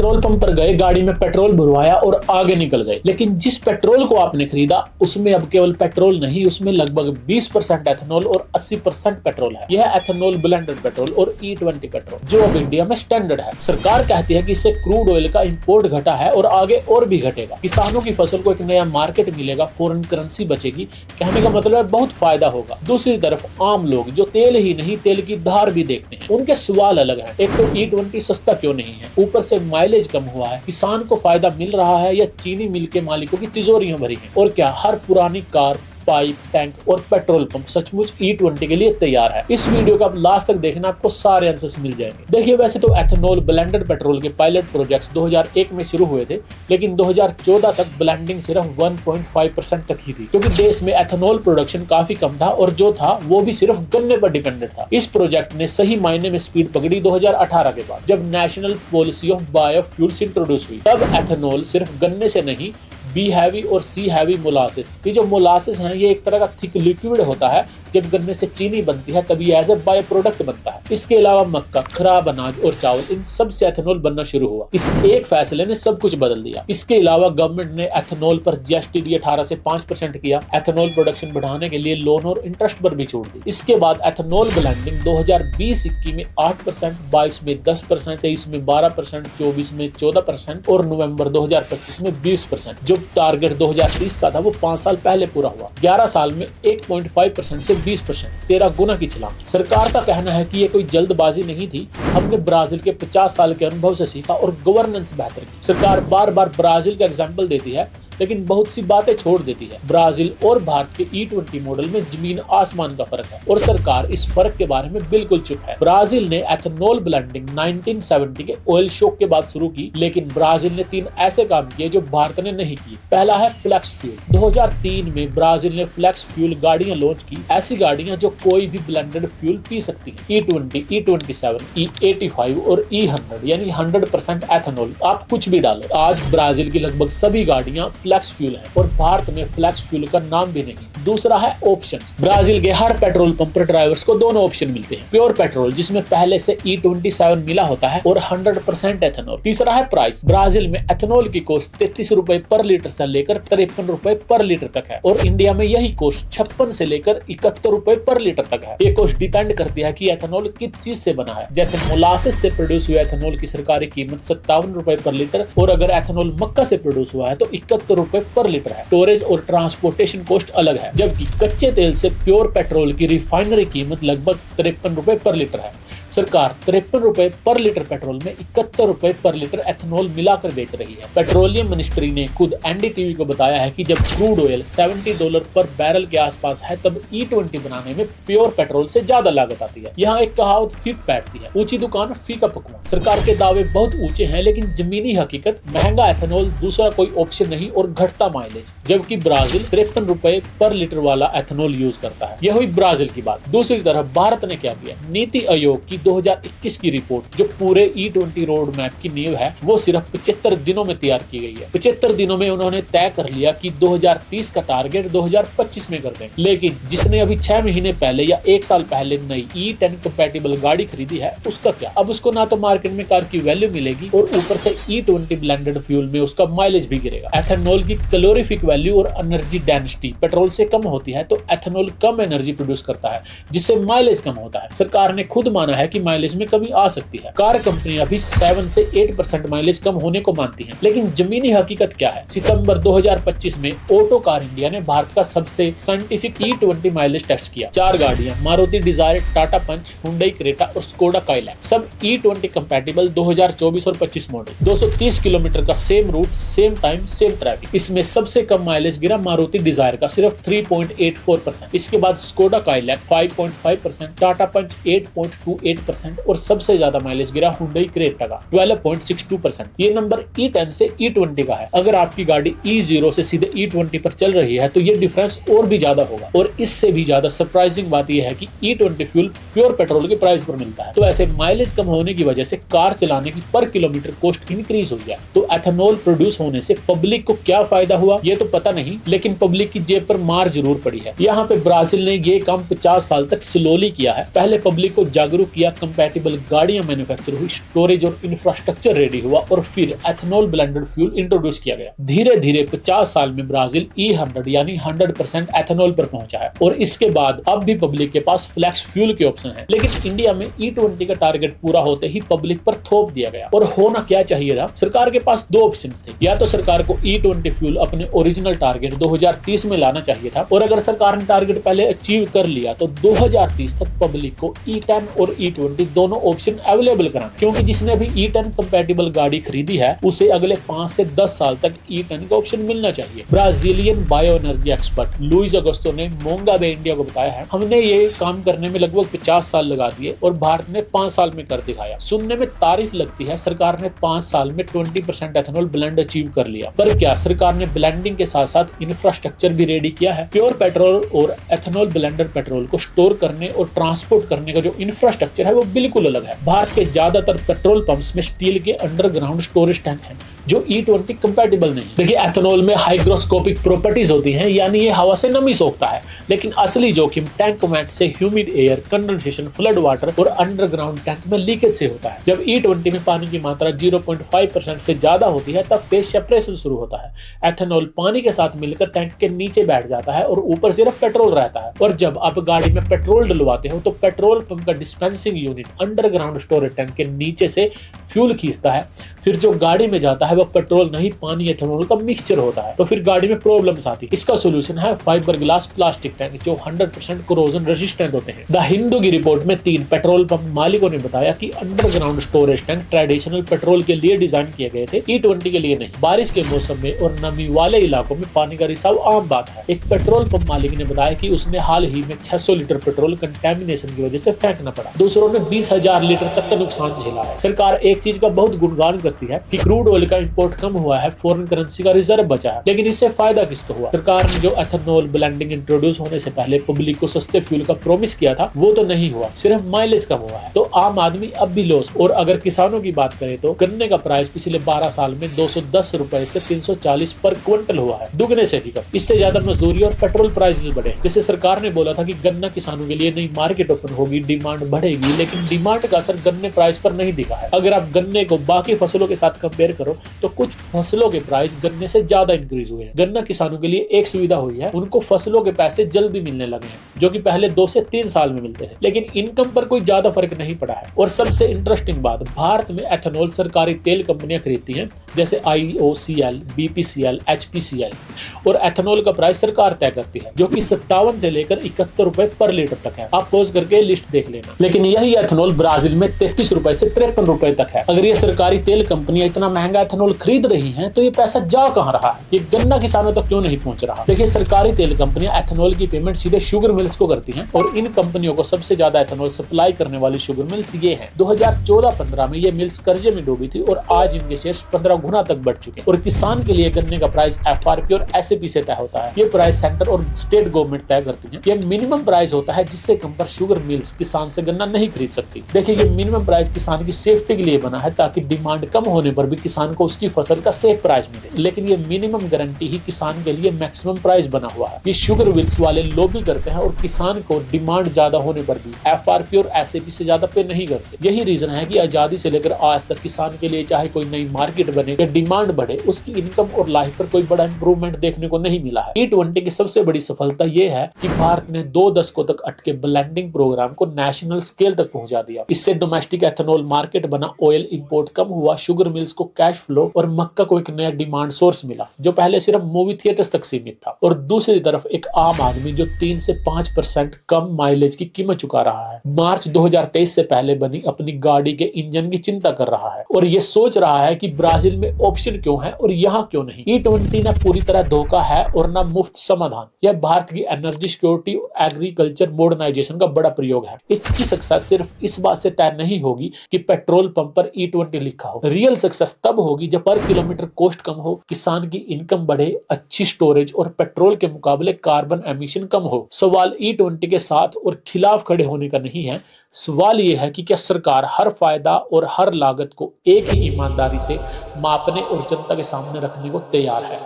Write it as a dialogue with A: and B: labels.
A: Petrol pump पर गए, गाड़ी में पेट्रोल भरवाया और आगे निकल गए। लेकिन जिस पेट्रोल को आपने खरीदा उसमें अब केवल पेट्रोल नहीं, उसमें लगभग 20% एथेनॉल और 80% पेट्रोल है। यह एथेनॉल ब्लेंडेड पेट्रोल और E20 पेट्रोल जो अब इंडिया में स्टैंडर्ड है। सरकार कहती है कि इससे क्रूड ऑयल का इंपोर्ट घटा है और आगे और भी घटेगा। किसानों की फसल को एक नया मार्केट मिलेगा, फॉरेन करेंसी बचेगी। कहने का मतलब है बहुत फायदा होगा। दूसरी तरफ आम लोग जो तेल ही नहीं तेल की धार भी देखते हैं, उनके सवाल अलग है। एक तो E20 सस्ता क्यों नहीं है, ऊपर से माइलेज कम हुआ है, किसान को फायदा मिल रहा है या चीनी मिल के मालिकों की तिजोरियां भरी हैं, और क्या हर पुरानी कार, पाइप, टैंक और पेट्रोल पंप सचमुच E20 के लिए तैयार है? इस वीडियो को आप लास्ट तक देखना, आपको सारे आंसर्स मिल जाएंगे। देखिए, वैसे तो एथेनॉल ब्लेंडेड पेट्रोल के पायलट प्रोजेक्ट्स 2001 में शुरू हुए थे, लेकिन 2014 तक ब्लेंडिंग सिर्फ 1.5% तक ही थी, क्योंकि देश में एथेनॉल प्रोडक्शन काफी कम था और जो था वो भी सिर्फ गन्ने पर डिपेंडेंट था। इस प्रोजेक्ट ने सही मायने में स्पीड पकड़ी 2018 के बाद, जब national policy of biofuels introduce हुई। तब एथेनॉल सिर्फ गन्ने से नहीं, बी हैवी और सी हैवी मोलासिस, ये जो मोलासिस है ये एक तरह का थिक लिक्विड होता है। जब गन्ने से चीनी बनती है तभी एज ए बायो प्रोडक्ट बनता है। इसके अलावा मक्का, खराब अनाज और चावल, इन सब से एथेनॉल बनना शुरू हुआ। इस एक फैसले ने सब कुछ बदल दिया। इसके अलावा गवर्नमेंट ने एथेनॉल पर GST भी 18 से 5% किया। एथेनॉल प्रोडक्शन बढ़ाने के लिए लोन और इंटरेस्ट पर भी छूट दी। इसके बाद एथेनॉल ब्लेंडिंग 2020-21 में 8%, 22 में 10%, 23 में 12%, 24 में 14% और नवंबर 2025 में 20%। जो टारगेट 2030 का था वो 5 साल पहले पूरा हुआ। 11 साल में 1.5% से 20%, 13 गुना की छलांग। सरकार का कहना है कि ये कोई जल्दबाजी नहीं थी, हमने ब्राजील के 50 साल के अनुभव से सीखा और गवर्नेंस बेहतर की। सरकार बार बार ब्राजील का एग्जाम्पल देती है, लेकिन बहुत सी बातें छोड़ देती है। ब्राजील और भारत के E20 मॉडल में जमीन आसमान का फर्क है और सरकार इस फर्क के बारे में बिल्कुल चुप है। ब्राजील ने एथेनॉल ब्लेंडिंग 1970 के ऑयल शॉक के बाद शुरू की, लेकिन ब्राजील ने 3 ऐसे काम किए जो भारत ने नहीं किए। पहला है फ्लेक्स फ्यूल। 2003 में ब्राजील ने फ्लेक्स फ्यूल गाड़ियां लॉन्च की, ऐसी गाड़ियां जो कोई भी ब्लेंडेड फ्यूल पी सकती है। E20, E27, E85 और E100 यानी 100% एथेनॉल। आप कुछ भी डालो। आज ब्राजील की लगभग सभी गाड़ियां फ्लेक्स फ्यूल है और भारत में फ्लेक्स फ्यूल का नाम भी नहीं। दूसरा है ऑप्शन। ब्राजील के हर पेट्रोल पंप पर ड्राइवर्स को दोनों ऑप्शन मिलते हैं। प्योर पेट्रोल जिसमें पहले से E27 मिला होता है और 100% एथेनॉल। तीसरा है प्राइस। ब्राजील में एथेनॉल की कॉस्ट 33 रुपए पर लीटर से लेकर 53 रुपए पर लीटर तक है और इंडिया में यही कॉस्ट 56 से लेकर 71 रुपए पर लीटर तक है। ये कॉस्ट डिपेंड करती है कि एथेनॉल किस चीज से बना है। जैसे मोलासिस से प्रोड्यूस हुआ एथेनॉल की सरकारी कीमत 57 रुपए पर लीटर और अगर एथेनॉल मक्का से प्रोड्यूस हुआ है तो 71 रुपए पर लीटर है। स्टोरेज और ट्रांसपोर्टेशन कॉस्ट अलग है, जबकि कच्चे तेल से प्योर पेट्रोल की रिफाइनरी कीमत लगभग 53 रुपए पर लीटर है। सरकार 53 रुपए पर लीटर पेट्रोल में 71 रुपए पर लीटर एथेनॉल मिलाकर बेच रही है। पेट्रोलियम मिनिस्ट्री ने खुद NDTV को बताया है कि जब क्रूड ऑयल $70 पर बैरल के आसपास है तब E20 बनाने में प्योर पेट्रोल से ज्यादा लागत आती है। यहाँ एक कहावत फिर बैठती है, ऊंची दुकान फीका पकवान। सरकार के दावे बहुत ऊंचे हैं, लेकिन जमीनी हकीकत महंगा एथेनॉल दूसरा कोई ऑप्शन नहीं और घटता माइलेज। जबकि ब्राजील 53 रुपए पर लीटर वाला एथेनॉल यूज करता है। यह हुई ब्राजील की बात। दूसरी तरफ भारत ने क्या किया? नीति आयोग की 2021 की रिपोर्ट जो पूरे E20 रोड मैप की नींव है वो सिर्फ 75 दिनों में तैयार की गई है। 75 दिनों में उन्होंने तय कर लिया कि 2030 का टारगेट 2025 में कर देंगे। लेकिन जिसने अभी 6 महीने पहले या 1 साल पहले नई E10 कंपैटिबल गाड़ी खरीदी है उसका क्या? अब उसको ना तो मार्केट में कार की वैल्यू मिलेगी और ऊपर से E20 ब्लेंडेड फ्यूल में उसका माइलेज भी गिरेगा। एथेनॉल की कैलोरीफिक वैल्यू और एनर्जी डेंसिटी पेट्रोल से कम होती है, तो एथेनॉल कम एनर्जी प्रोड्यूस करता है जिससे माइलेज कम होता है। सरकार ने खुद माना है कि माइलेज में कमी आ सकती है। कार कंपनियां भी 7 से 8% माइलेज कम होने को मानती हैं, लेकिन जमीनी हकीकत क्या है? सितंबर 2025 में ऑटो कार इंडिया ने भारत का सबसे साइंटिफिक E20 माइलेज टेस्ट किया। 4 गाड़ियां Maruti Dzire, Tata Punch, Hyundai Creta और स्कोडा काइलैक, सब E20 कंपैटिबल 2024 और 25 मॉडल। 230 किलोमीटर का same route, same time, same traffic. इसमें सबसे कम माइलेज गिरा मारुति डिजायर का सिर्फ 3.84%। इसके बाद स्कोडा काइलैक 5.5%, टाटा पंच 8.28% और सबसे ज्यादा माइलेज गिरा हुंडई क्रेटा का 12.62%। ये नंबर E10 से E20 का है। अगर आपकी गाड़ी E0 से सीधे E20 पर चल रही है तो ये डिफरेंस और भी ज्यादा होगा। और इससे भी ज्यादा सरप्राइजिंग बात यह है कि E20 फ्यूल प्योर पेट्रोल के प्राइस पर मिलता है। तो ऐसे माइलेज कम होने की वजह से कार चलाने की पर किलोमीटर कॉस्ट इंक्रीज हुई है। तो एथेनॉल प्रोड्यूस होने से पब्लिक को क्या फायदा हुआ ये तो पता नहीं, लेकिन पब्लिक की जेब पर मार जरूर पड़ी है। यहाँ पे ब्राजील ने ये काम 50 साल तक स्लोली किया है। पहले पब्लिक को जागरूक किया इंडिया कंपैटिबल गाड़ियां मैन्युफैक्चर हुई, स्टोरेज और इंफ्रास्ट्रक्चर रेडी हुआ और फिर एथेनॉल ब्लेंडेड फ्यूल इंट्रोड्यूस किया गया। धीरे धीरे 50 साल में ब्राजील E100 यानी 100% एथेनॉल पर पहुंचा है और इसके बाद अब भी पब्लिक के पास फ्लेक्स फ्यूल के ऑप्शन है। लेकिन इंडिया में E20 का टारगेट पूरा होते ही पब्लिक पर थोप दिया गया। और होना क्या चाहिए था, सरकार के पास दो ऑप्शन थे। या तो सरकार को E20 फ्यूल अपने ओरिजिनल टारगेट 2030 में लाना चाहिए था, और अगर सरकार ने टारगेट पहले अचीव कर लिया तो 2030 तक पब्लिक को E10 और E20 दोनों ऑप्शन अवेलेबल कराना, क्योंकि जिसने अभी E10 कंपैटिबल गाड़ी खरीदी है उसे अगले 5 से 10 साल तक E10 का ऑप्शन मिलना चाहिए। Brazilian bio energy expert Luis Agosto ने मोंगा बे इंडिया को बताया है, हमने ये काम करने में लगभग 50 साल लगा दिए और भारत ने 5 साल में कर दिखाया। सुनने में तारीफ लगती है, सरकार ने 5 साल में 20% एथेनॉल ब्लेंड अचीव कर लिया, पर क्या सरकार ने ब्लेंडिंग के साथ साथ इंफ्रास्ट्रक्चर भी रेडी किया है? प्योर पेट्रोल और एथेनॉल ब्लेंडर पेट्रोल को स्टोर करने और ट्रांसपोर्ट करने का जो इंफ्रास्ट्रक्चर है वो बिल्कुल अलग है। भारत के ज्यादातर पेट्रोल पंप्स में स्टील के अंडरग्राउंड स्टोरेज टैंक हैं जो E20 कंपैटिबल नहीं। देखिए, एथेनॉल में हाइग्रोस्कोपिक प्रॉपर्टीज होती हैं, यानी ये हवा से नमी सोखता है, लेकिन असली जोखिम टैंक वेंट से humid air, condensation, flood water और अंडरग्राउंड टैंक में लीकेज से होता है। जब E20 में पानी की मात्रा 0.5% से ज्यादा होती है तब फेज सेपरेशन शुरू होता है। एथेनॉल पानी के साथ मिलकर टैंक के नीचे बैठ जाता है और ऊपर सिर्फ पेट्रोल रहता है। और जब आप गाड़ी में पेट्रोल डलवाते हो तो पेट्रोल पंप का dispensing unit underground storage tank के नीचे से फ्यूल खींचता है, फिर जो गाड़ी में जाता है वो पेट्रोल नहीं पानी एथेनॉल का मिक्सचर होता है, तो फिर गाड़ी में प्रॉब्लम्स आती है। इसका सोल्यूशन है फाइबर ग्लास प्लास्टिक टैंक जो 100% कोरोजन रेजिस्टेंट होते हैं। द हिंदू की रिपोर्ट में 3 पेट्रोल पंप मालिकों ने बताया कि underground storage tank traditional petrol के लिए डिजाइन किए गए थे, E20 के लिए नहीं। बारिश के मौसम में और नमी वाले इलाकों में पानी का रिसाव आम बात है। एक पेट्रोल पंप मालिक ने बताया कि उसने हाल ही में 600 लीटर पेट्रोल कंटेमिनेशन की वजह से फेंकना पड़ा। दूसरों ने 20,000 लीटर तक का नुकसान झेला है। सरकार एक चीज का बहुत गुणगान करती है कि क्रूड ऑयल का इंपोर्ट कम हुआ है, फॉरेन करेंसी का रिजर्व बचा है, लेकिन इससे फायदा किसको हुआ? सरकार ने जो एथेनॉल ब्लेंडिंग इंट्रोड्यूस होने से पहले पब्लिक को सस्ते फ्यूल का प्रॉमिस किया था वो तो नहीं हुआ, सिर्फ माइलेज कम हुआ है। तो आम आदमी अब भी लॉस। और अगर किसानों की बात करें तो गन्ने का प्राइस पिछले 12 साल में 210 रुपए से 340 पर क्विंटल हुआ है, दुगने से भी कम। इससे ज्यादा मजदूरी और पेट्रोल प्राइसेस बढ़े। जैसे सरकार ने बोला था कि गन्ना किसानों के लिए नई मार्केट ओपन होगी, डिमांड बढ़ेगी, लेकिन डिमांड का असर गन्ने प्राइस पर नहीं दिखा है। अगर आप गन्ने को बाकी फसलों के साथ कंपेयर करो तो कुछ फसलों के प्राइस गन्ने से ज्यादा इंक्रीज हुए हैं। गन्ना किसानों के लिए एक सुविधा हुई है, उनको फसलों के पैसे जल्दी मिलने लगे हैं, जो कि पहले 2 से 3 साल में मिलते थे, लेकिन इनकम पर कोई ज्यादा फर्क नहीं पड़ा है। और सबसे इंटरेस्टिंग बात, भारत में एथेनॉल सरकारी तेल कंपनियां खरीदती हैं, जैसे IOCL, BPCL, HPCL, और एथेनॉल का प्राइस सरकार तय करती है, जो कि 57 से लेकर 71 रुपए पर लीटर तक है। आप पॉज करके लिस्ट देख लेना। लेकिन यही एथेनॉल ब्राजील में 33 रुपए से 53 रुपए तक है। अगर ये सरकारी तेल कंपनियां इतना महंगा एथेनॉल खरीद रही हैं तो ये पैसा जा कहां रहा है? ये गन्ना किसानों तक क्यों नहीं पहुंच रहा? देखिए, सरकारी तेल कंपनियां एथेनॉल की पेमेंट सीधे शुगर मिल्स को करती हैं, और इन कंपनियों को सबसे ज्यादा एथेनॉल सप्लाई करने वाली शुगर मिल्स ये हैं। 2014-15 में ये मिल्स कर्जे में डूबी थी और आज इनके शेयर्स 15 गुना तक बढ़ चुके हैं। और किसान के लिए गन्ने का प्राइस FRP और SAP से तय होता है। ये प्राइस सेंटर और स्टेट गवर्नमेंट तय करती है। ये मिनिमम प्राइस होता है जिससे कम पर शुगर मिल्स किसान से गन्ना नहीं खरीद सकती। देखिए, ये मिनिमम प्राइस किसान की सेफ्टी के लिए बना है, ताकि डिमांड कम होने पर भी किसान को उसकी फसल का सेफ प्राइस मिले। लेकिन ये मिनिमम गारंटी ही किसान के लिए मैक्सिमम प्राइस बना हुआ है। ये शुगर मिल्स वाले लॉबी करते हैं और किसान को डिमांड ज्यादा होने पर भी FRP और SAP से ज्यादा पे नहीं करते। यही रीजन है कि आजादी से लेकर आज तक किसान के लिए चाहे कोई नई मार्केट बने या डिमांड बढ़े, उसकी इनकम और लाइफ पर कोई बड़ा इंप्रूवमेंट देखने को नहीं मिला है। E20 की सबसे बड़ी सफलता यह है कि भारत ने 2 दशकों तक अटके ब्लेंडिंग प्रोग्राम को नेशनल स्केल तक पहुंचा दिया। इससे डोमेस्टिक एथेनॉल मार्केट बना, ऑयल इंपोर्ट कम हुआ, शुगर मिल्स को कैश फ्लो और मक्का को एक नया डिमांड सोर्स मिला, जो पहले सिर्फ मूवी थिएटर्स तक सीमित था। और दूसरी तरफ एक आम आदमी जो 3 से 5% कम माइलेज की कीमत चुका रहा है, मार्च 2023 से पहले बनी अपनी गाड़ी के इंजन की चिंता कर रहा है और ये सोच रहा है कि ब्राजील में ऑप्शन क्यों है और यहाँ क्यों नहीं। E20 ना पूरी तरह धोखा है और ना मुफ्त समाधान। यह भारत की एनर्जी सिक्योरिटी और एग्रीकल्चर मॉडर्नाइजेशन का बड़ा प्रयोग है। इसकी सक्सेस सिर्फ इस बात से तय नहीं होगी कि पेट्रोल पंप पर E20 लिखा हो। रियल सक्सेस तब होगी जब पर किलोमीटर कॉस्ट कम हो, किसान की इनकम बढ़े, अच्छी स्टोरेज और पेट्रोल के मुकाबले कार्बन एमिशन कम हो। सवाल E20 के साथ और खिलाफ खड़े होने का नहीं है, सवाल यह है कि क्या सरकार हर फायदा और हर लागत को एक ही ईमानदारी से मापने और जनता के सामने रखने को तैयार है।